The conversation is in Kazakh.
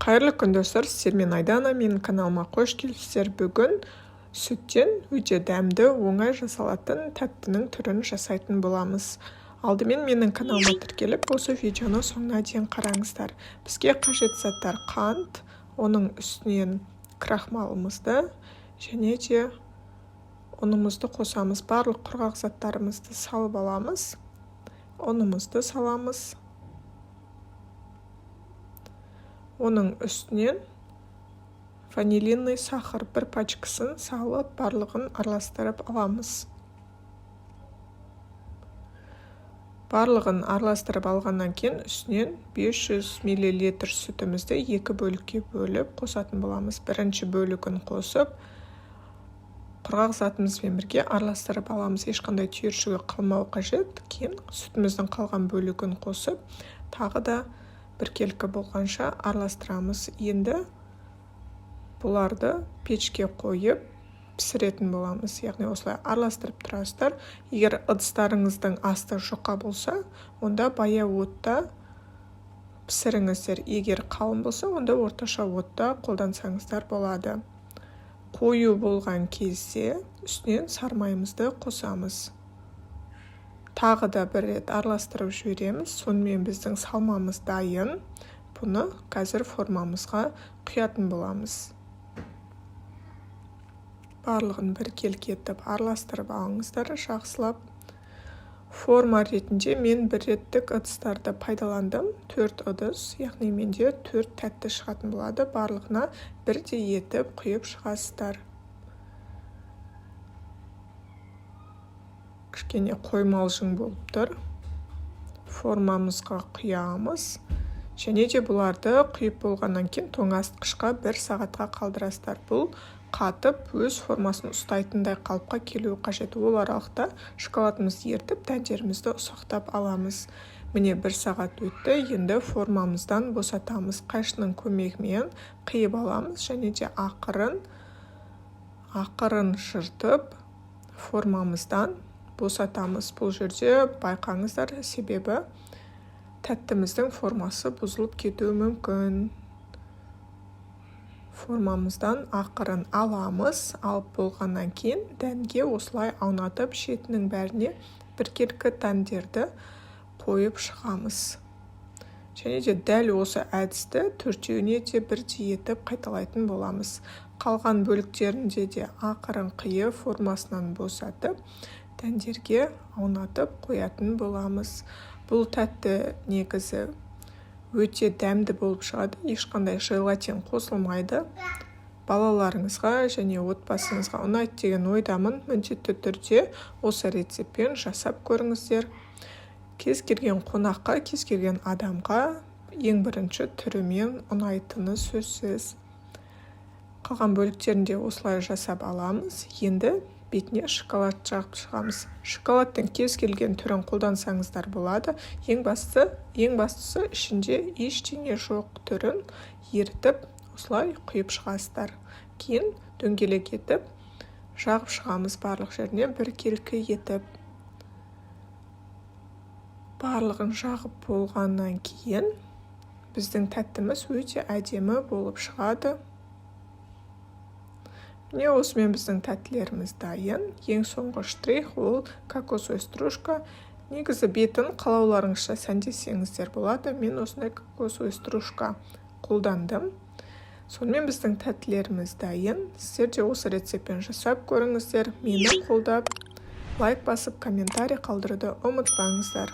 Қайырлы күн достар, сіздермен Айдана, менің каналыма қош келдіңіздер. Бүгін сүттен өте дәмді, оңай жасалатын тәттінің түрін жасайтын боламыз. Алдымен менің каналыма тіркеліп, осы видеоны соңына дейін қараңыздар. Бізге қажет заттар қант, оның үстінен крахмалымызды және де ұнымызды қосамыз. Барлық құрғақ заттарымызды салып аламыз. Ұнымызды саламыз. Оның үстінен ванилинный сахар бір пачкасын салып, барлығын араластырып аламыз. Барлығын араластырып алғаннан кейін үстінен 500 мл сүтімізді екі бөлікке бөліп қосатын боламыз. Бірінші бөлігін қосып, құрғақ затымызбен бірге араластырып аламыз. Ешқандай түйіршігі қалмау қажет. Кейін сүтіміздің қалған бөлігін қосып, тағы да біркелкі болғанша араластырамыз. Енді бұларды печке қойып пісіретін боламыз. Яғни осылай араластырып тұрасыздар. Егер ыдыстарыңыздың асты жұқа болса, онда баяу отта пісіріңіздер. Егер қалың болса, онда орташа отта қолдансаңыздар болады. Қою болған кезде үстінен сармайымызды қосамыз. Тағы да бір рет араластырып жібереміз. Сонымен біздің салмамыз дайын. Бұны қазір формамызға құятын боламыз. Барлығын біркелкі етіп араластырып алыңыздар, жақсылап. Форма ретінде мен бір реттік ыдыстарды пайдаландым. 4 ыдыс, яғни менде 4 тәтті шығатын болады. Барлығына бірдей етіп құйып шығасыздар. Кішкене қоймалжың болып тұр. Формамызға құямыз. Және де бұларды құйып болғаннан кейін тоңазытқышқа 1 сағатқа қалдырасыздар. Бұл қатып өз формасын ұстайтындай қалыпқа келуі қажет. Ол аралықта шоколадымызды ертіп, дәндерімізді ұсақтап аламыз. Міне 1 сағат өтті. Енді формамыздан босатамыз. Қайшының көмегімен қиып аламыз және де ақырын жыртып формамыздан босатамыз. Бұл жерде байқаңыздар, себебі тәттіміздің формасы бұзылып кетуі мүмкін. Формамыздан ақырын аламыз. Алып болғаннан кейін дәнге осылай аунатып, шетінің бәріне біркелкі дәндерді қойып шығамыз. Және де дәл осы әдісті 4-еуіне де бірдей етіп қайталайтын боламыз. Қалған бөліктерінде де ақырын қиып формасынан босатып, дәндерге аунатып қоятын боламыз. Бұл тәтті негізі өте дәмді болып шығады. Ешқандай желатин қосылмайды. Балаларыңызға және отбасыңызға ұнайды деген ойдамын. Міндетті түрде осы рецептпен жасап көріңіздер. Кез келген қонаққа, кез келген адамға ең бірінші түрімен ұнайтыны сөзсіз. Қалған бөліктерінде осылай жасап аламыз. Енді бетіне шоколад жағып шығамыз. Шоколадтың кез келген түрін қолдансаңыздар болады. Ең бастысы ішінде ештеңе жоқ түрін ертіп, осылай құйып шығасыздар. Кейін дөңгелек етіп, жағып шығамыз барлық жеріне біркелкі етіп. Барлығын жағып болғаннан кейін біздің тәттіміз өте әдемі болып шығады. Міне осымен біздің тәттілеріміз дайын. Ең соңғы штрих ол кокосовая стружка. Негізі бетін қалауларыңызша сәндесеңіздер болады. Мен осындай кокосовая стружка қолдандым. Сонымен біздің тәттілеріміз дайын. Сіздер де осы рецептпен жасап көріңіздер. Мені қолдап, лайк басып, комментарий қалдыруды ұмытпаңыздар.